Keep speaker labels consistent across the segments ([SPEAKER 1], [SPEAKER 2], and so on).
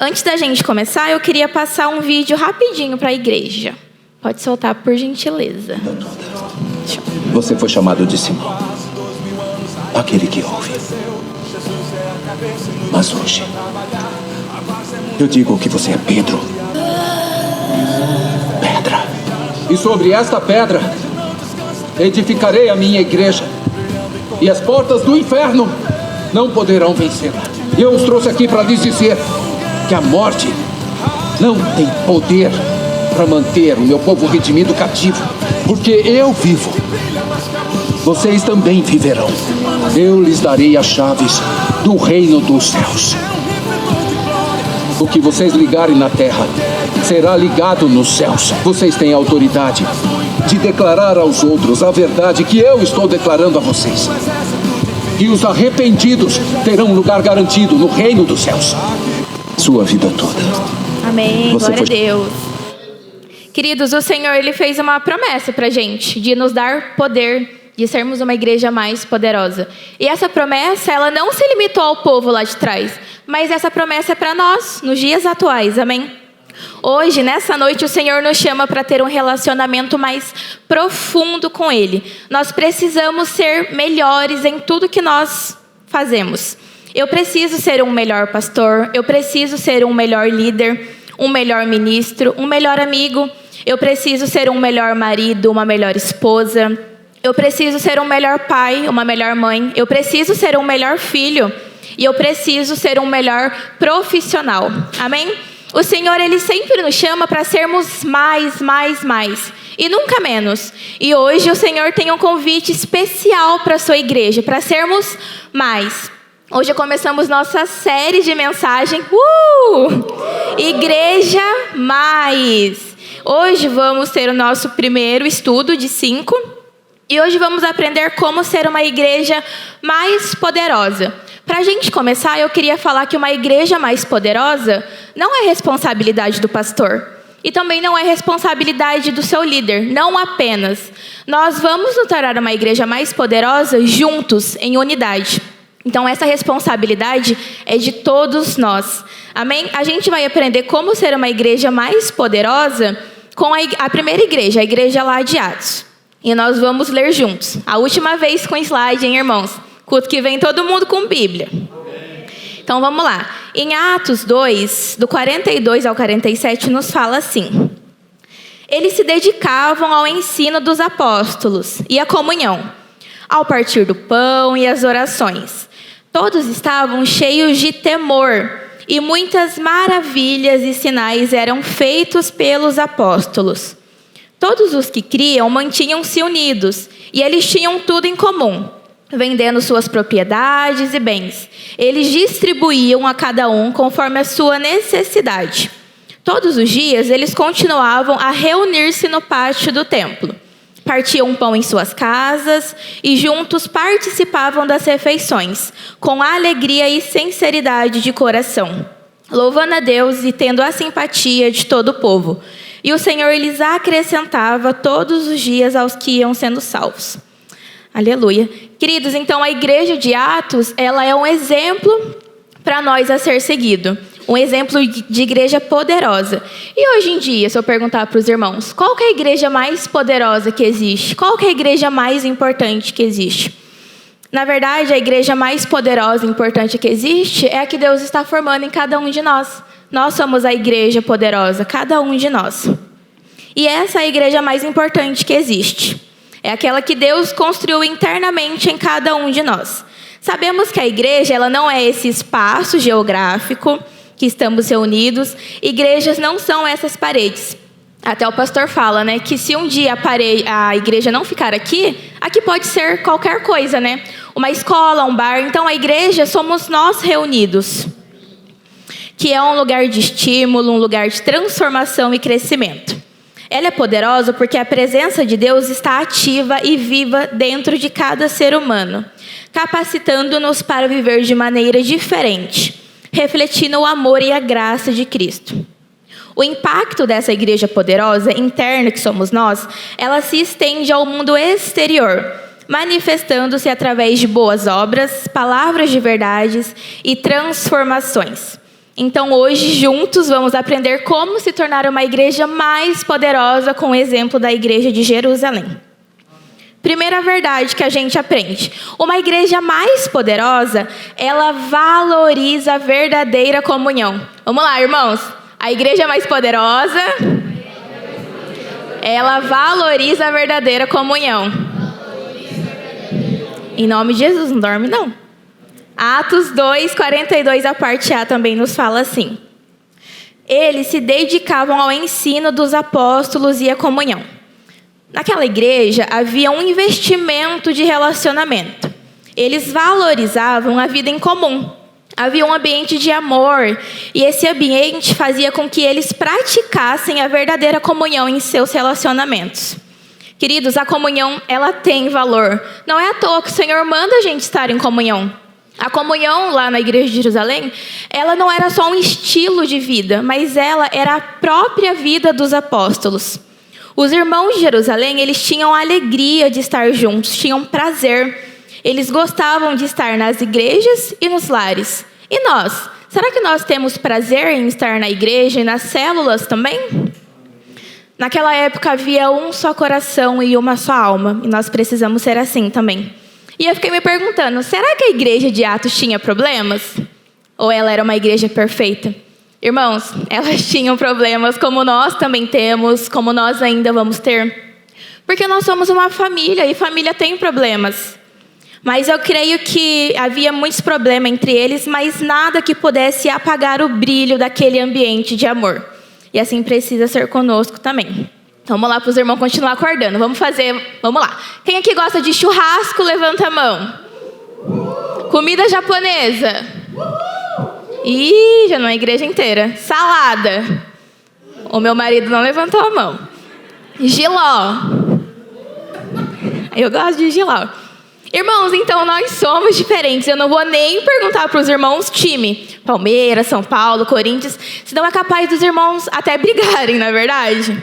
[SPEAKER 1] Antes da gente começar, eu queria passar um vídeo rapidinho para a igreja. Pode soltar, por gentileza.
[SPEAKER 2] Você foi chamado de Simão, aquele que ouve. Mas hoje, eu digo que você é Pedro. Pedra. E sobre esta pedra, edificarei a minha igreja. E as portas do inferno não poderão vencê-la. E eu os trouxe aqui para lhes dizer que a morte não tem poder para manter o meu povo redimido cativo. Porque eu vivo. Vocês também viverão. Eu lhes darei as chaves do reino dos céus. O que vocês ligarem na terra será ligado nos céus. Vocês têm autoridade de declarar aos outros a verdade que eu estou declarando a vocês. E os arrependidos terão um lugar garantido no reino dos céus. Sua vida toda.
[SPEAKER 1] Amém. Glória a Deus. Queridos, o Senhor, Ele fez uma promessa pra gente de nos dar poder, de sermos uma igreja mais poderosa. E essa promessa, ela não se limitou ao povo lá de trás, mas essa promessa é para nós, nos dias atuais, amém? Hoje, nessa noite, o Senhor nos chama para ter um relacionamento mais profundo com Ele. Nós precisamos ser melhores em tudo que nós fazemos. Eu preciso ser um melhor pastor, eu preciso ser um melhor líder, um melhor ministro, um melhor amigo. Eu preciso ser um melhor marido, uma melhor esposa. Eu preciso ser um melhor pai, uma melhor mãe. Eu preciso ser um melhor filho. E eu preciso ser um melhor profissional. Amém? O Senhor, Ele sempre nos chama para sermos mais. E nunca menos. E hoje o Senhor tem um convite especial para a sua igreja, para sermos mais. Hoje começamos nossa série de mensagem. Igreja Mais. Hoje vamos ter o nosso primeiro estudo de 5. E hoje vamos aprender como ser uma igreja mais poderosa. Para a gente começar, eu queria falar que uma igreja mais poderosa não é responsabilidade do pastor. E também não é responsabilidade do seu líder, não apenas. Nós vamos nos tornar uma igreja mais poderosa juntos, em unidade. Então, essa responsabilidade é de todos nós. Amém? A gente vai aprender como ser uma igreja mais poderosa com a primeira igreja, a igreja lá de Atos. E nós vamos ler juntos. A última vez com slide, hein, irmãos? Culto que vem todo mundo com Bíblia. Então, vamos lá. Em Atos 2, do 42 ao 47, nos fala assim. Eles se dedicavam ao ensino dos apóstolos e à comunhão, ao partir do pão e às orações. Todos estavam cheios de temor, e muitas maravilhas e sinais eram feitos pelos apóstolos. Todos os que criam mantinham-se unidos, e eles tinham tudo em comum, vendendo suas propriedades e bens. Eles distribuíam a cada um conforme a sua necessidade. Todos os dias eles continuavam a reunir-se no pátio do templo. Partiam pão em suas casas e juntos participavam das refeições, com alegria e sinceridade de coração, louvando a Deus e tendo a simpatia de todo o povo. E o Senhor lhes acrescentava todos os dias aos que iam sendo salvos. Aleluia. Queridos, então a igreja de Atos, ela é um exemplo para nós a ser seguido. Um exemplo de igreja poderosa. E hoje em dia, se eu perguntar para os irmãos, qual que é a igreja mais poderosa que existe? Qual que é a igreja mais importante que existe? Na verdade, a igreja mais poderosa e importante que existe é a que Deus está formando em cada um de nós. Nós somos a igreja poderosa, cada um de nós. E essa é a igreja mais importante que existe. É aquela que Deus construiu internamente em cada um de nós. Sabemos que a igreja, ela não é esse espaço geográfico que estamos reunidos. Igrejas não são essas paredes. Até o pastor fala, né, que se um dia a igreja não ficar aqui pode ser qualquer coisa, né? Uma escola, um bar. Então a igreja somos nós reunidos, que é um lugar de estímulo, um lugar de transformação e crescimento. Ela é poderosa porque a presença de Deus está ativa e viva dentro de cada ser humano, capacitando-nos para viver de maneira diferente, refletindo o amor e a graça de Cristo. O impacto dessa igreja poderosa, interna que somos nós, ela se estende ao mundo exterior, manifestando-se através de boas obras, palavras de verdades e transformações. Então hoje, juntos, vamos aprender como se tornar uma igreja mais poderosa com o exemplo da igreja de Jerusalém. Primeira verdade que a gente aprende. Uma igreja mais poderosa, ela valoriza a verdadeira comunhão. Vamos lá, irmãos. A igreja mais poderosa, ela valoriza a verdadeira comunhão. Em nome de Jesus, não dorme não. Atos 2:42, a parte A também nos fala assim. Eles se dedicavam ao ensino dos apóstolos e à comunhão. Naquela igreja havia um investimento de relacionamento. Eles valorizavam a vida em comum. Havia um ambiente de amor. E esse ambiente fazia com que eles praticassem a verdadeira comunhão em seus relacionamentos. Queridos, a comunhão, ela tem valor. Não é à toa que o Senhor manda a gente estar em comunhão. A comunhão lá na igreja de Jerusalém, ela não era só um estilo de vida, mas ela era a própria vida dos apóstolos. Os irmãos de Jerusalém, eles tinham alegria de estar juntos, tinham prazer. Eles gostavam de estar nas igrejas e nos lares. E nós? Será que nós temos prazer em estar na igreja e nas células também? Naquela época havia um só coração e uma só alma. E nós precisamos ser assim também. E eu fiquei me perguntando, será que a igreja de Atos tinha problemas? Ou ela era uma igreja perfeita? Irmãos, elas tinham problemas como nós também temos, como nós ainda vamos ter. Porque nós somos uma família e família tem problemas. Mas eu creio que havia muitos problemas entre eles, mas nada que pudesse apagar o brilho daquele ambiente de amor. E assim precisa ser conosco também. Então, vamos lá para os irmãos continuar acordando. Vamos lá. Quem aqui gosta de churrasco, levanta a mão. Comida japonesa. Ih, já não é a igreja inteira. Salada. O meu marido não levantou a mão. Jiló. Eu gosto de jiló. Irmãos, então nós somos diferentes. Eu não vou nem perguntar para os irmãos time. Palmeiras, São Paulo, Corinthians. Senão é capaz dos irmãos até brigarem, não é verdade?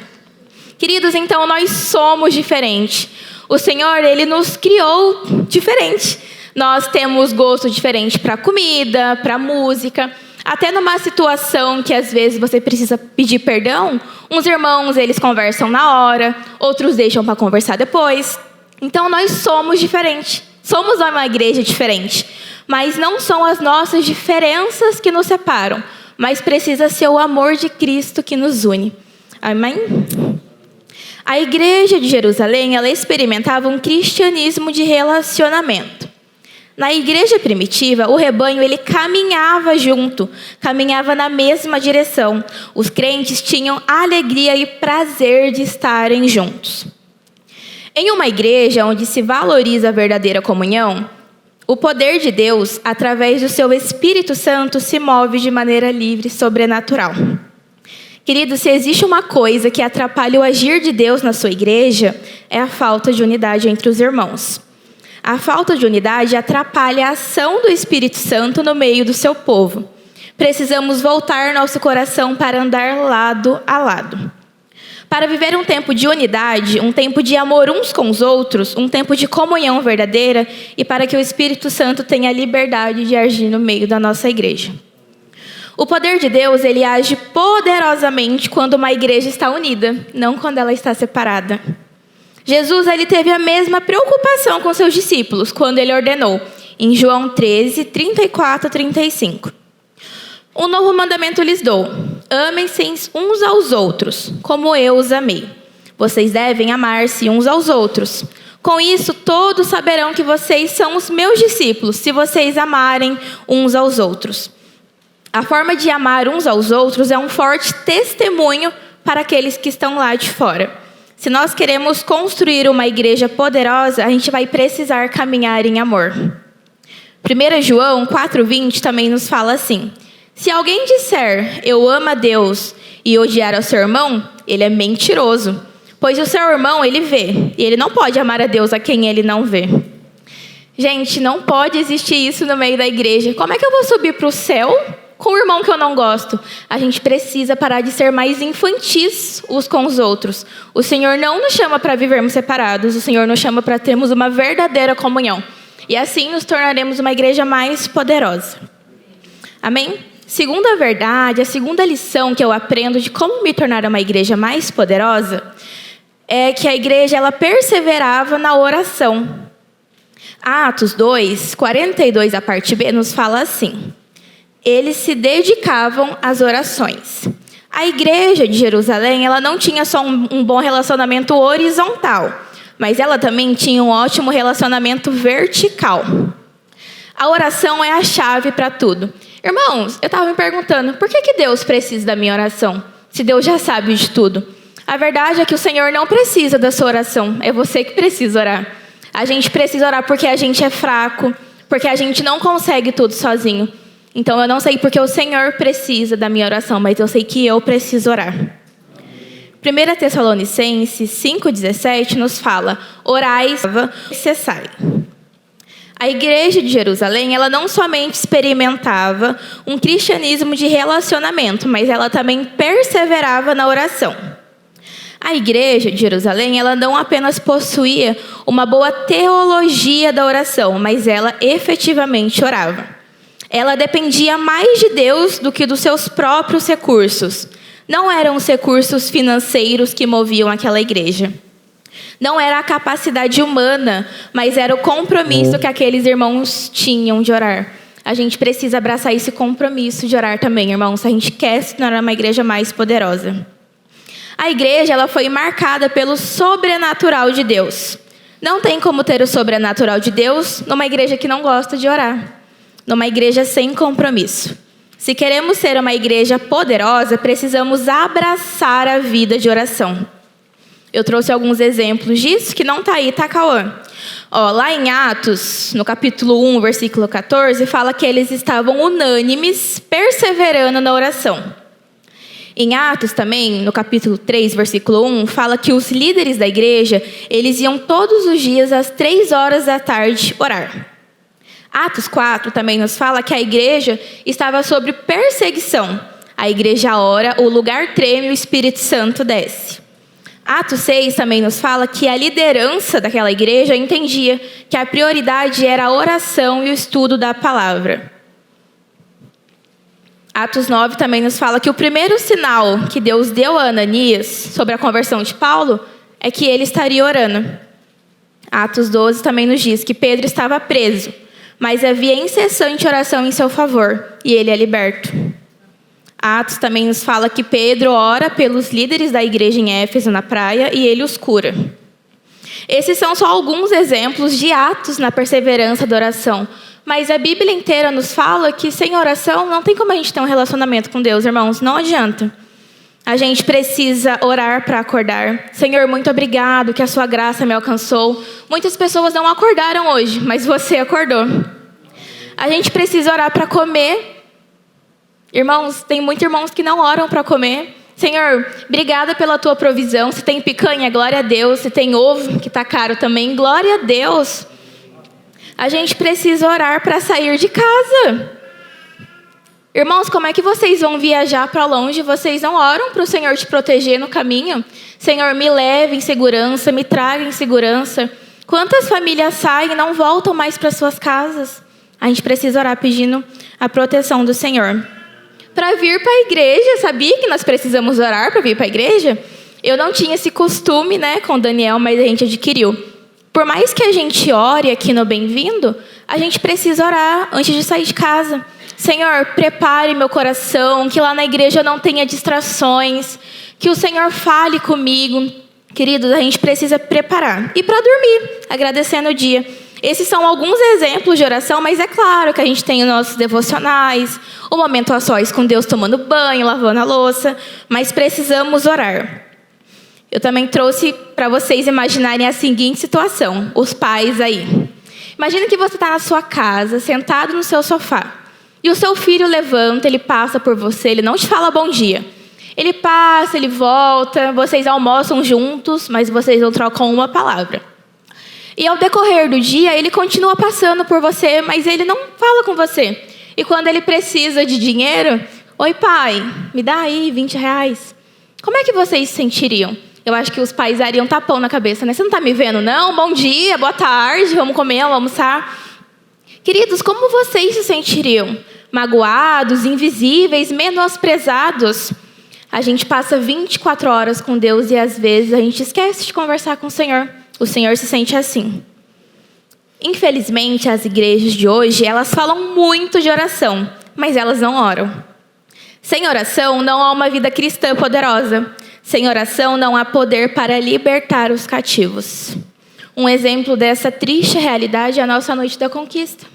[SPEAKER 1] Queridos, então nós somos diferentes. O Senhor, Ele nos criou diferente. Nós temos gosto diferente para comida, para música. Até numa situação que às vezes você precisa pedir perdão, uns irmãos, eles conversam na hora, outros deixam para conversar depois. Então nós somos diferentes. Somos uma igreja diferente. Mas não são as nossas diferenças que nos separam, mas precisa ser o amor de Cristo que nos une. Amém? A igreja de Jerusalém, ela experimentava um cristianismo de relacionamento. Na igreja primitiva, o rebanho ele caminhava junto, caminhava na mesma direção. Os crentes tinham alegria e prazer de estarem juntos. Em uma igreja onde se valoriza a verdadeira comunhão, o poder de Deus, através do seu Espírito Santo, se move de maneira livre e sobrenatural. Querido, se existe uma coisa que atrapalha o agir de Deus na sua igreja, é a falta de unidade entre os irmãos. A falta de unidade atrapalha a ação do Espírito Santo no meio do seu povo. Precisamos voltar nosso coração para andar lado a lado. Para viver um tempo de unidade, um tempo de amor uns com os outros, um tempo de comunhão verdadeira e para que o Espírito Santo tenha liberdade de agir no meio da nossa igreja. O poder de Deus, ele age poderosamente quando uma igreja está unida, não quando ela está separada. Jesus, ele teve a mesma preocupação com seus discípulos quando ele ordenou, em João 13, 34 a 35. Um novo mandamento lhes dou: amem-se uns aos outros, como eu os amei. Vocês devem amar-se uns aos outros. Com isso, todos saberão que vocês são os meus discípulos, se vocês amarem uns aos outros. A forma de amar uns aos outros é um forte testemunho para aqueles que estão lá de fora. Se nós queremos construir uma igreja poderosa, a gente vai precisar caminhar em amor. 1 João 4,20 também nos fala assim: se alguém disser, eu amo a Deus, e odiar ao seu irmão, ele é mentiroso. Pois o seu irmão, ele vê, e ele não pode amar a Deus a quem ele não vê. Gente, não pode existir isso no meio da igreja. Como é que eu vou subir para o céu com o irmão que eu não gosto? A gente precisa parar de ser mais infantis uns com os outros. O Senhor não nos chama para vivermos separados. O Senhor nos chama para termos uma verdadeira comunhão. E assim nos tornaremos uma igreja mais poderosa. Amém? Segundo a verdade, a segunda lição que eu aprendo de como me tornar uma igreja mais poderosa é que a igreja ela perseverava na oração. Atos 2, 42, a parte B, nos fala assim: eles se dedicavam às orações. A igreja de Jerusalém, ela não tinha só um bom relacionamento horizontal, mas ela também tinha um ótimo relacionamento vertical. A oração é a chave para tudo. Irmãos, eu estava me perguntando, por que Deus precisa da minha oração? Se Deus já sabe de tudo. A verdade é que o Senhor não precisa da sua oração, é você que precisa orar. A gente precisa orar porque a gente é fraco, porque a gente não consegue tudo sozinho. Então eu não sei porque o Senhor precisa da minha oração, mas eu sei que eu preciso orar. 1 Tessalonicenses 5,17 nos fala: orai e cessai. A igreja de Jerusalém, ela não somente experimentava um cristianismo de relacionamento, mas ela também perseverava na oração. A igreja de Jerusalém, ela não apenas possuía uma boa teologia da oração, mas ela efetivamente orava. Ela dependia mais de Deus do que dos seus próprios recursos. Não eram os recursos financeiros que moviam aquela igreja. Não era a capacidade humana, mas era o compromisso que aqueles irmãos tinham de orar. A gente precisa abraçar esse compromisso de orar também, irmãos, se a gente quer se tornar uma igreja mais poderosa. A igreja ela foi marcada pelo sobrenatural de Deus. Não tem como ter o sobrenatural de Deus numa igreja que não gosta de orar. Numa igreja sem compromisso. Se queremos ser uma igreja poderosa, precisamos abraçar a vida de oração. Eu trouxe alguns exemplos disso, que não está aí, tá, Cauã? Lá em Atos, no capítulo 1, versículo 14, fala que eles estavam unânimes, perseverando na oração. Em Atos também, no capítulo 3, versículo 1, fala que os líderes da igreja, eles iam todos os dias às 3 horas da tarde orar. Atos 4 também nos fala que a igreja estava sob perseguição. A igreja ora, o lugar treme e o Espírito Santo desce. Atos 6 também nos fala que a liderança daquela igreja entendia que a prioridade era a oração e o estudo da palavra. Atos 9 também nos fala que o primeiro sinal que Deus deu a Ananias sobre a conversão de Paulo é que ele estaria orando. Atos 12 também nos diz que Pedro estava preso, mas havia incessante oração em seu favor, e ele é liberto. Atos também nos fala que Pedro ora pelos líderes da igreja em Éfeso, na praia, e ele os cura. Esses são só alguns exemplos de atos na perseverança da oração. Mas a Bíblia inteira nos fala que sem oração não tem como a gente ter um relacionamento com Deus, irmãos. Não adianta. A gente precisa orar para acordar. Senhor, muito obrigado que a sua graça me alcançou. Muitas pessoas não acordaram hoje, mas você acordou. A gente precisa orar para comer. Irmãos, tem muitos irmãos que não oram para comer. Senhor, obrigada pela tua provisão. Se tem picanha, glória a Deus. Se tem ovo, que está caro também, glória a Deus. A gente precisa orar para sair de casa. Irmãos, como é que vocês vão viajar para longe? Vocês não oram para o Senhor te proteger no caminho? Senhor, me leve em segurança, me traga em segurança. Quantas famílias saem e não voltam mais para suas casas? A gente precisa orar pedindo a proteção do Senhor. Para vir para a igreja, sabia que nós precisamos orar para vir para a igreja? Eu não tinha esse costume, com o Daniel, mas a gente adquiriu. Por mais que a gente ore aqui no Bem-vindo, a gente precisa orar antes de sair de casa. Senhor, prepare meu coração, que lá na igreja não tenha distrações, que o Senhor fale comigo. Queridos, a gente precisa preparar. E para dormir, agradecendo o dia. Esses são alguns exemplos de oração, mas é claro que a gente tem os nossos devocionais, o momento a sós com Deus tomando banho, lavando a louça, mas precisamos orar. Eu também trouxe para vocês imaginarem a seguinte situação, os pais aí. Imagina que você está na sua casa, sentado no seu sofá, e o seu filho levanta, ele passa por você, ele não te fala bom dia. Ele passa, ele volta, vocês almoçam juntos, mas vocês não trocam uma palavra. E ao decorrer do dia, ele continua passando por você, mas ele não fala com você. E quando ele precisa de dinheiro, oi pai, me dá aí 20 reais. Como é que vocês se sentiriam? Eu acho que os pais dariam um tapão na cabeça, Você não está me vendo, não? Bom dia, boa tarde, vamos comer, vamos almoçar. Queridos, como vocês se sentiriam? magoados, invisíveis, menosprezados. A gente passa 24 horas com Deus e às vezes a gente esquece de conversar com o Senhor. O Senhor se sente assim. Infelizmente, as igrejas de hoje, elas falam muito de oração, mas elas não oram. Sem oração, não há uma vida cristã poderosa. Sem oração, não há poder para libertar os cativos. Um exemplo dessa triste realidade é a nossa Noite da Conquista.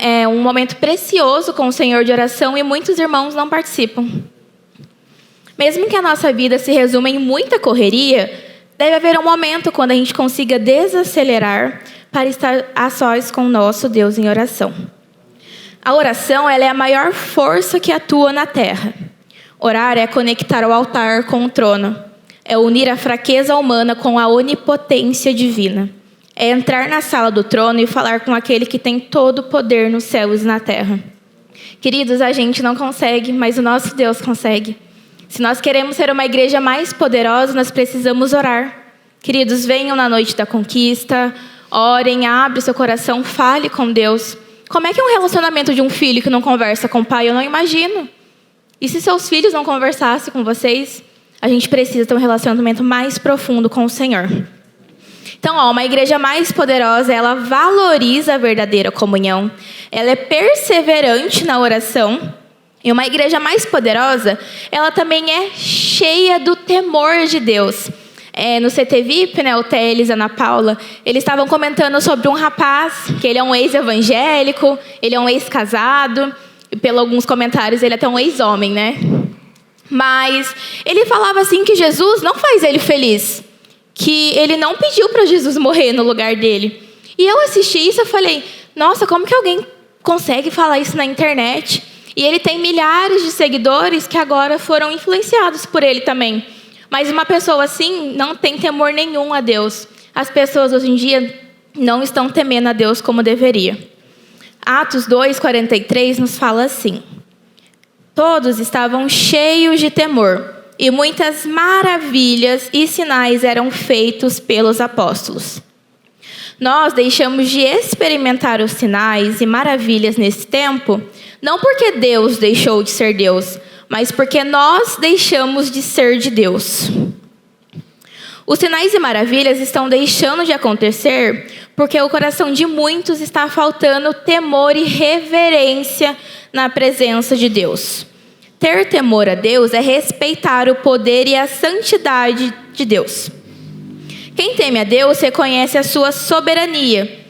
[SPEAKER 1] É um momento precioso com o Senhor de oração e muitos irmãos não participam. Mesmo que a nossa vida se resuma em muita correria, deve haver um momento quando a gente consiga desacelerar para estar a sós com o nosso Deus em oração. A oração, ela é a maior força que atua na terra. Orar é conectar o altar com o trono. É unir a fraqueza humana com a onipotência divina. É entrar na sala do trono e falar com aquele que tem todo o poder nos céus e na terra. Queridos, a gente não consegue, mas o nosso Deus consegue. Se nós queremos ser uma igreja mais poderosa, nós precisamos orar. Queridos, venham na Noite da Conquista, orem, abre seu coração, fale com Deus. Como é que é um relacionamento de um filho que não conversa com o pai? Eu não imagino. E se seus filhos não conversassem com vocês? A gente precisa ter um relacionamento mais profundo com o Senhor. Então, uma igreja mais poderosa, ela valoriza a verdadeira comunhão. Ela é perseverante na oração. E uma igreja mais poderosa, ela também é cheia do temor de Deus. No CT VIP, o Teles e a Ana Paula, eles estavam comentando sobre um rapaz, que ele é um ex-evangélico, ele é um ex-casado, e pelos alguns comentários, ele é até um ex-homem, né? Mas ele falava assim que Jesus não faz ele feliz, que ele não pediu para Jesus morrer no lugar dele. E eu assisti isso e falei, nossa, como que alguém consegue falar isso na internet? E ele tem milhares de seguidores que agora foram influenciados por ele também. Mas uma pessoa assim não tem temor nenhum a Deus. As pessoas hoje em dia não estão temendo a Deus como deveria. Atos 2:43 nos fala assim: todos estavam cheios de temor, e muitas maravilhas e sinais eram feitos pelos apóstolos. Nós deixamos de experimentar os sinais e maravilhas nesse tempo, não porque Deus deixou de ser Deus, mas porque nós deixamos de ser de Deus. Os sinais e maravilhas estão deixando de acontecer porque o coração de muitos está faltando temor e reverência na presença de Deus. Ter temor a Deus é respeitar o poder e a santidade de Deus. Quem teme a Deus reconhece a sua soberania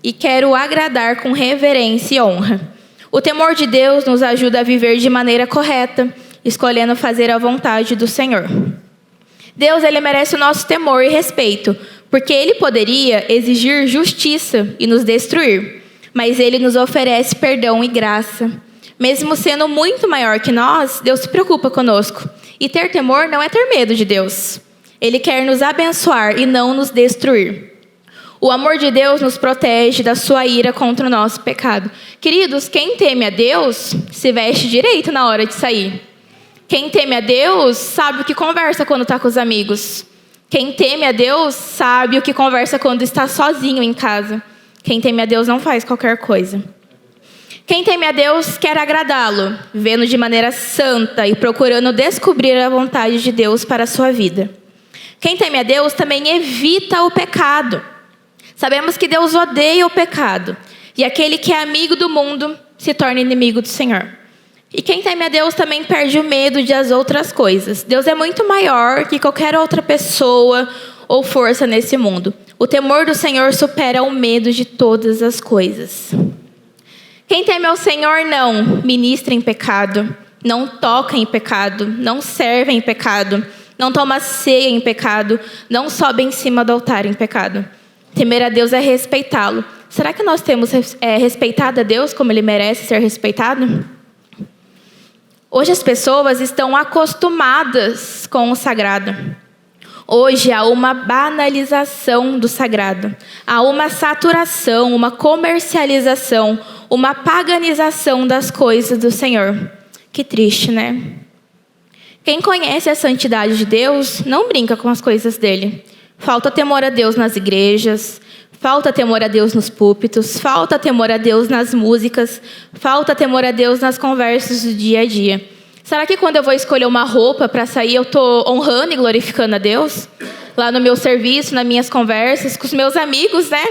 [SPEAKER 1] e quer o agradar com reverência e honra. O temor de Deus nos ajuda a viver de maneira correta, escolhendo fazer a vontade do Senhor. Deus, ele merece o nosso temor e respeito, porque ele poderia exigir justiça e nos destruir, mas ele nos oferece perdão e graça. Mesmo sendo muito maior que nós, Deus se preocupa conosco. E ter temor não é ter medo de Deus. Ele quer nos abençoar e não nos destruir. O amor de Deus nos protege da sua ira contra o nosso pecado. Queridos, quem teme a Deus se veste direito na hora de sair. Quem teme a Deus sabe o que conversa quando está com os amigos. Quem teme a Deus sabe o que conversa quando está sozinho em casa. Quem teme a Deus não faz qualquer coisa. Quem teme a Deus quer agradá-lo, vivendo de maneira santa e procurando descobrir a vontade de Deus para a sua vida. Quem teme a Deus também evita o pecado. Sabemos que Deus odeia o pecado. E aquele que é amigo do mundo se torna inimigo do Senhor. E quem teme a Deus também perde o medo de as outras coisas. Deus é muito maior que qualquer outra pessoa ou força nesse mundo. O temor do Senhor supera o medo de todas as coisas. Quem teme ao Senhor não ministra em pecado, não toca em pecado, não serve em pecado, não toma ceia em pecado, não sobe em cima do altar em pecado. Temer a Deus é respeitá-lo. Será que nós temos respeitado a Deus como Ele merece ser respeitado? Hoje as pessoas estão acostumadas com o sagrado. Hoje há uma banalização do sagrado. Há uma saturação, uma comercialização, uma paganização das coisas do Senhor. Que triste, né? Quem conhece a santidade de Deus não brinca com as coisas dele. Falta temor a Deus nas igrejas, Falta temor a Deus nos púlpitos, falta temor a Deus nas músicas, falta temor a Deus nas conversas do dia a dia. Será que quando eu vou escolher uma roupa para sair, eu estou honrando e glorificando a Deus? Lá no meu serviço, nas minhas conversas, com os meus amigos, né?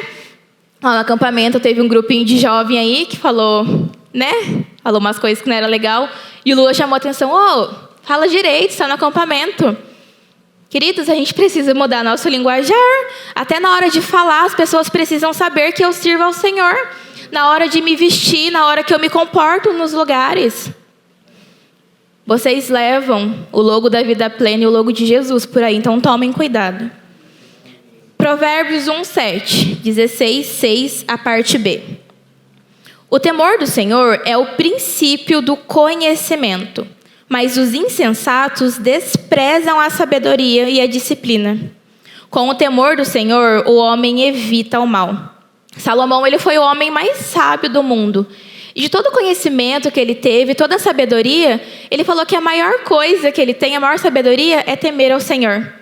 [SPEAKER 1] Lá no acampamento teve um grupinho de jovem aí que falou, né? Falou umas coisas que não era legal. E o Lua chamou a atenção, fala direito, está no acampamento. Queridos, a gente precisa mudar nosso linguajar. Até na hora de falar, as pessoas precisam saber que eu sirvo ao Senhor. Na hora de me vestir, na hora que eu me comporto nos lugares. Vocês levam o logo da vida plena e o logo de Jesus por aí, então tomem cuidado. Provérbios 1:7, 16:6, a parte B. O temor do Senhor é o princípio do conhecimento, mas os insensatos desprezam a sabedoria e a disciplina. Com o temor do Senhor, o homem evita o mal. Salomão, ele foi o homem mais sábio do mundo. E de todo o conhecimento que ele teve, toda a sabedoria, ele falou que a maior coisa que ele tem, a maior sabedoria, é temer ao Senhor.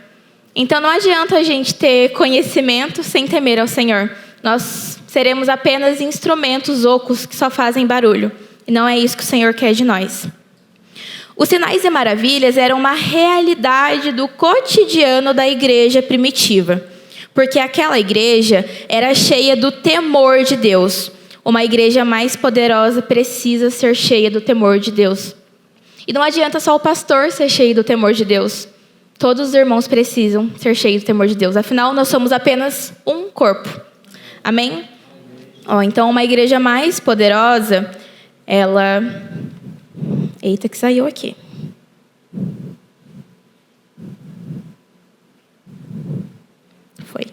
[SPEAKER 1] Então não adianta a gente ter conhecimento sem temer ao Senhor. Nós seremos apenas instrumentos ocos que só fazem barulho. E não é isso que o Senhor quer de nós. Os sinais e maravilhas eram uma realidade do cotidiano da igreja primitiva, porque aquela igreja era cheia do temor de Deus. Uma igreja mais poderosa precisa ser cheia do temor de Deus. E não adianta só o pastor ser cheio do temor de Deus. Todos os irmãos precisam ser cheios do temor de Deus. Afinal, nós somos apenas um corpo. Amém? Então, uma igreja mais poderosa, ela... Eita, que saiu aqui. Foi.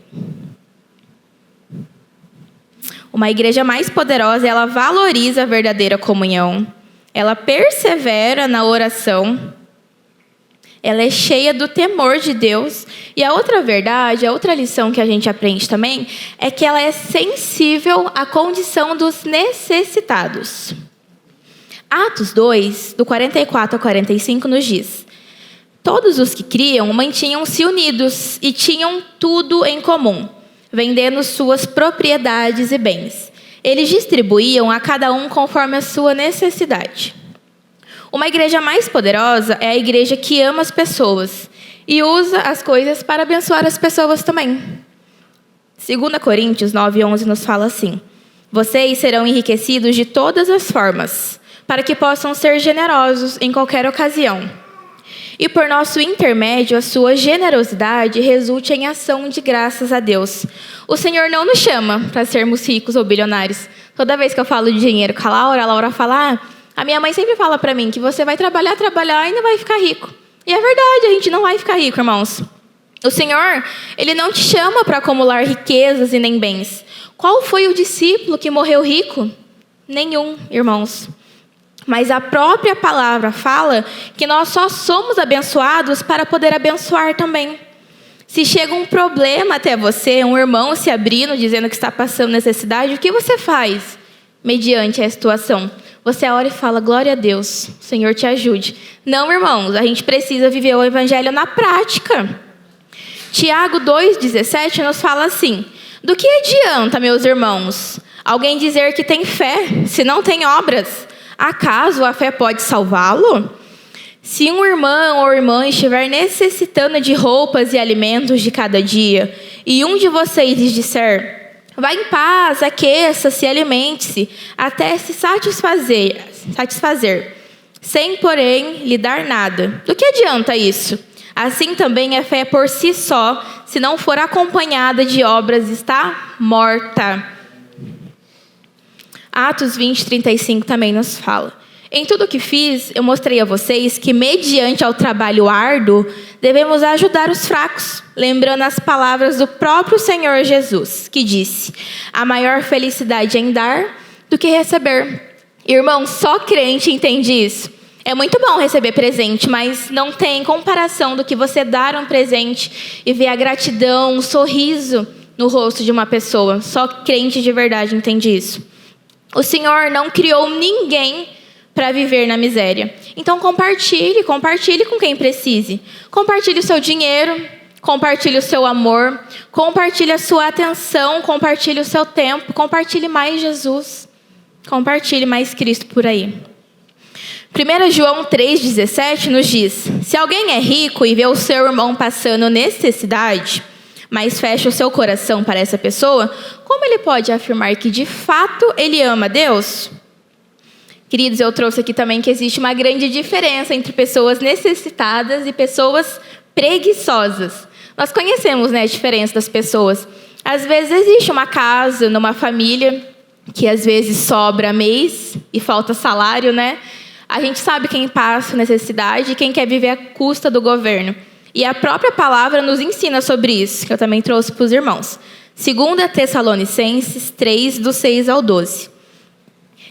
[SPEAKER 1] Uma igreja mais poderosa, ela valoriza a verdadeira comunhão. Ela persevera na oração. Ela é cheia do temor de Deus. E a outra verdade, a outra lição que a gente aprende também, é que ela é sensível à condição dos necessitados. Atos 2, do 44 ao 45, nos diz: todos os que criam mantinham-se unidos e tinham tudo em comum, vendendo suas propriedades e bens. Eles distribuíam a cada um conforme a sua necessidade. Uma igreja mais poderosa é a igreja que ama as pessoas e usa as coisas para abençoar as pessoas também. 2 Coríntios 9:11 nos fala assim: vocês serão enriquecidos de todas as formas, para que possam ser generosos em qualquer ocasião. E por nosso intermédio, a sua generosidade resulte em ação de graças a Deus. O Senhor não nos chama para sermos ricos ou bilionários. Toda vez que eu falo de dinheiro com a Laura fala, a minha mãe sempre fala para mim que você vai trabalhar e não vai ficar rico. E é verdade, a gente não vai ficar rico, irmãos. O Senhor, Ele não te chama para acumular riquezas e nem bens. Qual foi o discípulo que morreu rico? Nenhum, irmãos. Mas a própria palavra fala que nós só somos abençoados para poder abençoar também. Se chega um problema até você, um irmão se abrindo, dizendo que está passando necessidade, o que você faz mediante a situação? Você ora e fala, glória a Deus, o Senhor te ajude. Não, irmãos, a gente precisa viver o evangelho na prática. Tiago 2,17 nos fala assim: do que adianta, meus irmãos, alguém dizer que tem fé, se não tem obras? Acaso a fé pode salvá-lo? Se um irmão ou irmã estiver necessitando de roupas e alimentos de cada dia, e um de vocês lhes disser, vá em paz, aqueça-se, alimente-se, até se satisfazer, sem, porém, lhe dar nada. Do que adianta isso? Assim também a fé por si só, se não for acompanhada de obras, está morta. Atos 20:35 também nos fala: em tudo o que fiz, eu mostrei a vocês que, mediante ao trabalho árduo, devemos ajudar os fracos, lembrando as palavras do próprio Senhor Jesus, que disse: a maior felicidade é em dar do que receber. Irmão, só crente entende isso. É muito bom receber presente, mas não tem comparação do que você dar um presente e ver a gratidão, um sorriso no rosto de uma pessoa. Só crente de verdade entende isso. O Senhor não criou ninguém para viver na miséria. Então compartilhe com quem precise. Compartilhe o seu dinheiro, Compartilhe o seu amor, compartilhe a sua atenção, compartilhe o seu tempo, compartilhe mais Jesus, compartilhe mais Cristo por aí. 1 João 3,17 nos diz: se alguém é rico e vê o seu irmão passando necessidade, mas fecha o seu coração para essa pessoa, como ele pode afirmar que de fato ele ama Deus? Queridos, eu trouxe aqui também que existe uma grande diferença entre pessoas necessitadas e pessoas preguiçosas. Nós conhecemos, né, a diferença das pessoas. Às vezes existe uma casa, numa família, que às vezes sobra mês e falta salário, né? A gente sabe quem passa necessidade e quem quer viver à custa do governo. E a própria palavra nos ensina sobre isso, que eu também trouxe para os irmãos. 2 Tessalonicenses 3, do 6 ao 12.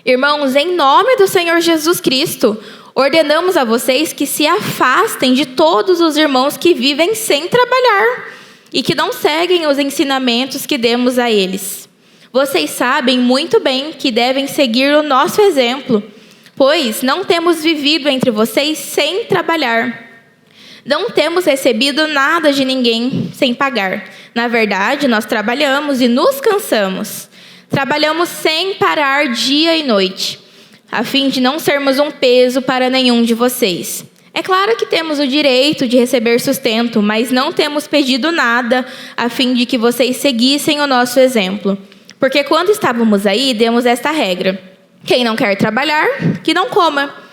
[SPEAKER 1] Irmãos, em nome do Senhor Jesus Cristo, ordenamos a vocês que se afastem de todos os irmãos que vivem sem trabalhar e que não seguem os ensinamentos que demos a eles. Vocês sabem muito bem que devem seguir o nosso exemplo, pois não temos vivido entre vocês sem trabalhar. Não temos recebido nada de ninguém sem pagar. Na verdade, nós trabalhamos e nos cansamos. Trabalhamos sem parar dia e noite, a fim de não sermos um peso para nenhum de vocês. É claro que temos o direito de receber sustento, mas não temos pedido nada a fim de que vocês seguissem o nosso exemplo. Porque quando estávamos aí, demos esta regra: quem não quer trabalhar, que não coma.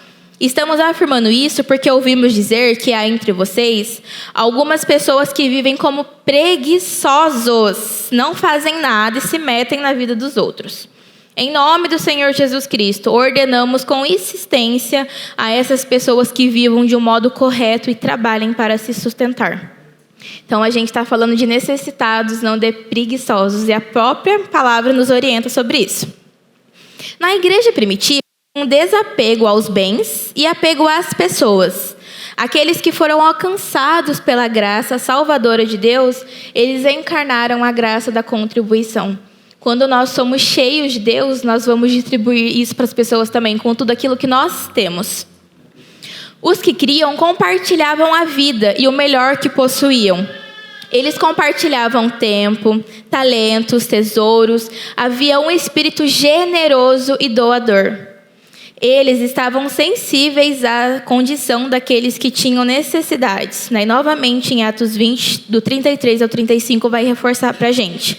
[SPEAKER 1] Estamos afirmando isso porque ouvimos dizer que há entre vocês algumas pessoas que vivem como preguiçosos, não fazem nada e se metem na vida dos outros. Em nome do Senhor Jesus Cristo, ordenamos com insistência a essas pessoas que vivam de um modo correto e trabalhem para se sustentar. Então, a gente está falando de necessitados, não de preguiçosos, e a própria palavra nos orienta sobre isso. Na igreja primitiva, um desapego aos bens e apego às pessoas. Aqueles que foram alcançados pela graça salvadora de Deus, eles encarnaram a graça da contribuição. Quando nós somos cheios de Deus, nós vamos distribuir isso para as pessoas também, com tudo aquilo que nós temos. Os que criam compartilhavam a vida e o melhor que possuíam. Eles compartilhavam tempo, talentos, tesouros. Havia um espírito generoso e doador. Eles estavam sensíveis à condição daqueles que tinham necessidades. E novamente, em Atos 20, do 33 ao 35, vai reforçar para a gente.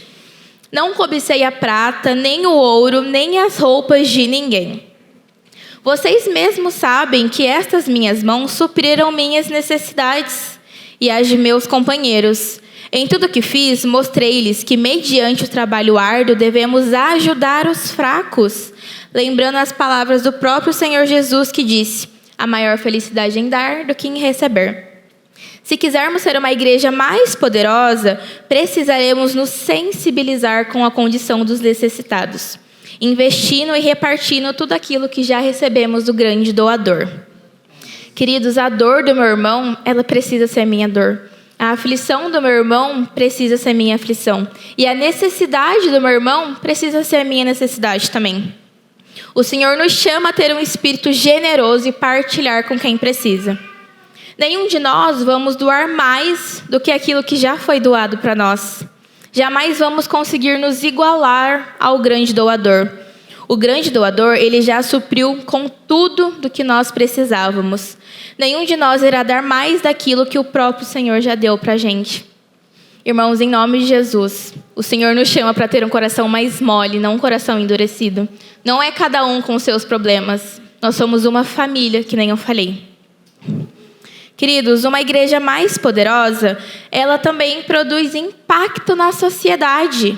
[SPEAKER 1] Não cobicei a prata, nem o ouro, nem as roupas de ninguém. Vocês mesmos sabem que estas minhas mãos supriram minhas necessidades e as de meus companheiros. Em tudo que fiz, mostrei-lhes que, mediante o trabalho árduo, devemos ajudar os fracos, lembrando as palavras do próprio Senhor Jesus, que disse: há maior felicidade em dar do que em receber. Se quisermos ser uma igreja mais poderosa, precisaremos nos sensibilizar com a condição dos necessitados, investindo e repartindo tudo aquilo que já recebemos do grande doador. Queridos, a dor do meu irmão, ela precisa ser minha dor. A aflição do meu irmão precisa ser minha aflição. E a necessidade do meu irmão precisa ser a minha necessidade também. O Senhor nos chama a ter um espírito generoso e partilhar com quem precisa. Nenhum de nós vamos doar mais do que aquilo que já foi doado para nós. Jamais vamos conseguir nos igualar ao grande doador. O grande doador, ele já supriu com tudo do que nós precisávamos. Nenhum de nós irá dar mais daquilo que o próprio Senhor já deu para a gente. Irmãos, em nome de Jesus, o Senhor nos chama para ter um coração mais mole, não um coração endurecido. Não é cada um com seus problemas. Nós somos uma família, que nem eu falei. Queridos, uma igreja mais poderosa, ela também produz impacto na sociedade.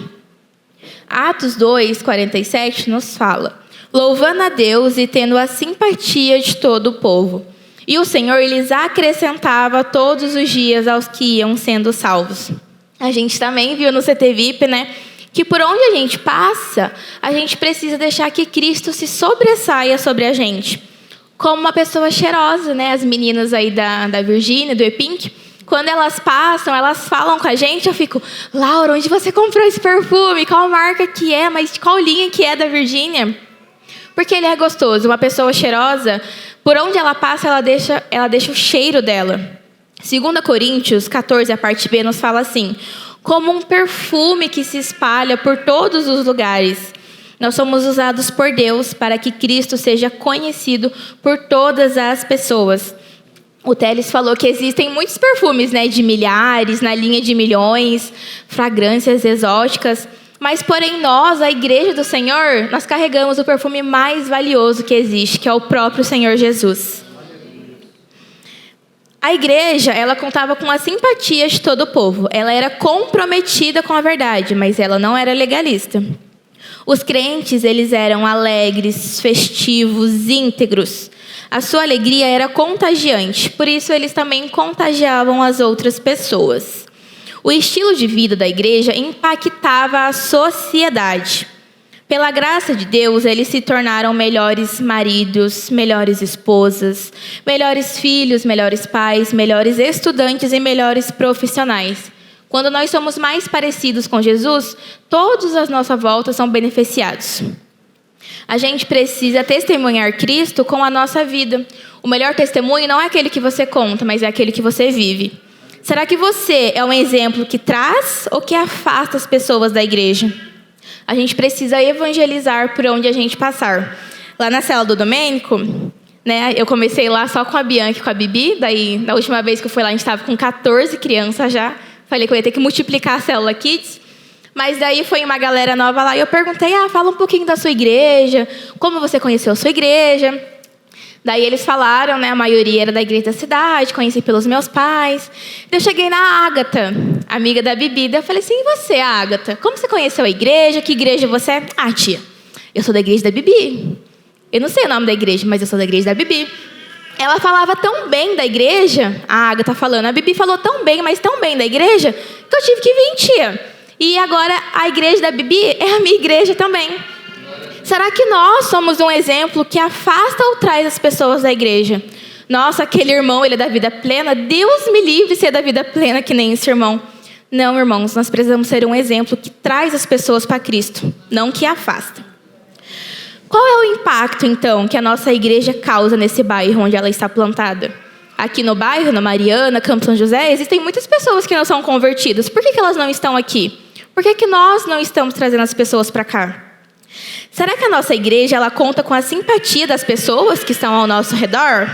[SPEAKER 1] Atos 2:47 nos fala: louvando a Deus e tendo a simpatia de todo o povo. E o Senhor lhes acrescentava todos os dias aos que iam sendo salvos. A gente também viu no CT VIP, né? Que por onde a gente passa, a gente precisa deixar que Cristo se sobressaia sobre a gente. Como uma pessoa cheirosa, né? As meninas aí da Virgínia, do E-Pink, quando elas passam, elas falam com a gente, eu fico: Laura, onde você comprou esse perfume? Qual marca que é? Mas qual linha que é da Virgínia? Porque ele é gostoso. Uma pessoa cheirosa, por onde ela passa, ela deixa o cheiro dela. 2 Coríntios 14, a parte B, nos fala assim: como um perfume que se espalha por todos os lugares, nós somos usados por Deus para que Cristo seja conhecido por todas as pessoas. O Teles falou que existem muitos perfumes, né, de milhares, na linha de milhões, fragrâncias exóticas, mas porém nós, a igreja do Senhor, nós carregamos o perfume mais valioso que existe, que é o próprio Senhor Jesus. A igreja, ela contava com a simpatia de todo o povo. Ela era comprometida com a verdade, mas ela não era legalista. Os crentes, eles eram alegres, festivos, íntegros. A sua alegria era contagiante, por isso eles também contagiavam as outras pessoas. O estilo de vida da igreja impactava a sociedade. Pela graça de Deus, eles se tornaram melhores maridos, melhores esposas, melhores filhos, melhores pais, melhores estudantes e melhores profissionais. Quando nós somos mais parecidos com Jesus, todos à nossa volta são beneficiados. A gente precisa testemunhar Cristo com a nossa vida. O melhor testemunho não é aquele que você conta, mas é aquele que você vive. Será que você é um exemplo que traz ou que afasta as pessoas da igreja? A gente precisa evangelizar por onde a gente passar. Lá na cela do Domênico, né, eu comecei lá só com a Bianca e com a Bibi. Daí, da última vez que eu fui lá, a gente estava com 14 crianças já. Falei que eu ia ter que multiplicar a célula Kids. Mas daí foi uma galera nova lá e eu perguntei, fala um pouquinho da sua igreja, como você conheceu a sua igreja. Daí eles falaram, né, a maioria era da igreja da cidade, conheci pelos meus pais. Daí eu cheguei na Ágata, amiga da Bibi. Daí eu falei assim, e você, Ágata? Como você conheceu a igreja? Que igreja você é? Ah, tia, eu sou da igreja da Bibi. Eu não sei o nome da igreja, mas eu sou da igreja da Bibi. Ela falava tão bem da igreja, a Ágata falando, a Bibi falou tão bem, mas tão bem da igreja, que eu tive que vir, tia. E agora a igreja da Bibi é a minha igreja também. Será que nós somos um exemplo que afasta ou traz as pessoas da igreja? Nossa, aquele irmão, ele é da vida plena. Deus me livre de ser da vida plena que nem esse irmão. Não, irmãos, nós precisamos ser um exemplo que traz as pessoas para Cristo, não que afasta. Qual é o impacto, então, que a nossa igreja causa nesse bairro onde ela está plantada? Aqui no bairro, na Mariana, Campo São José, existem muitas pessoas que não são convertidas. Por que elas não estão aqui? Por que nós não estamos trazendo as pessoas para cá? Será que a nossa igreja ela conta com a simpatia das pessoas que estão ao nosso redor?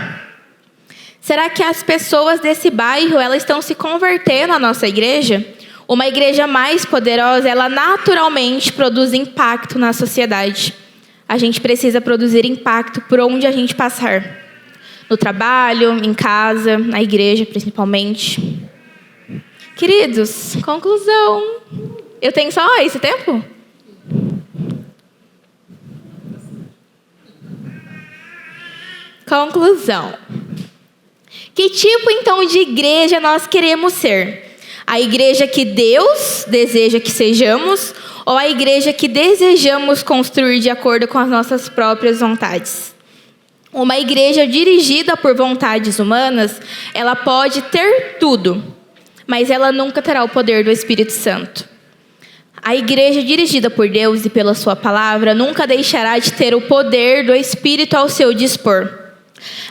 [SPEAKER 1] Será que as pessoas desse bairro elas estão se convertendo à nossa igreja? Uma igreja mais poderosa, ela naturalmente produz impacto na sociedade. A gente precisa produzir impacto por onde a gente passar. No trabalho, em casa, na igreja principalmente. Queridos, conclusão. Eu tenho só esse tempo? Conclusão. Que tipo, então, de igreja nós queremos ser? A igreja que Deus deseja que sejamos ou a igreja que desejamos construir de acordo com as nossas próprias vontades? Uma igreja dirigida por vontades humanas, ela pode ter tudo, mas ela nunca terá o poder do Espírito Santo. A igreja dirigida por Deus e pela sua palavra nunca deixará de ter o poder do Espírito ao seu dispor.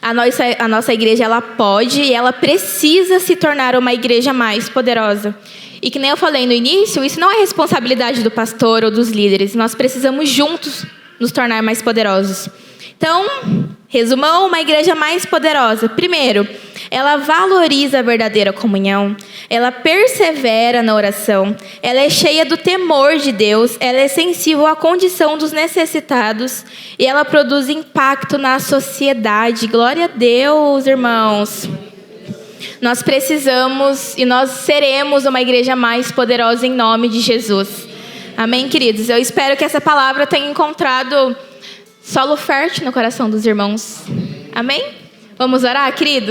[SPEAKER 1] A nossa igreja ela pode e ela precisa se tornar uma igreja mais poderosa. E que nem eu falei no início, isso não é responsabilidade do pastor ou dos líderes. Nós precisamos juntos nos tornar mais poderosos. Então, resumão, uma igreja mais poderosa. Primeiro, ela valoriza a verdadeira comunhão, ela persevera na oração, ela é cheia do temor de Deus, ela é sensível à condição dos necessitados e ela produz impacto na sociedade. Glória a Deus, irmãos. Nós precisamos e nós seremos uma igreja mais poderosa em nome de Jesus. Amém, queridos? Eu espero que essa palavra tenha encontrado solo fértil no coração dos irmãos. Amém? Vamos orar, queridos?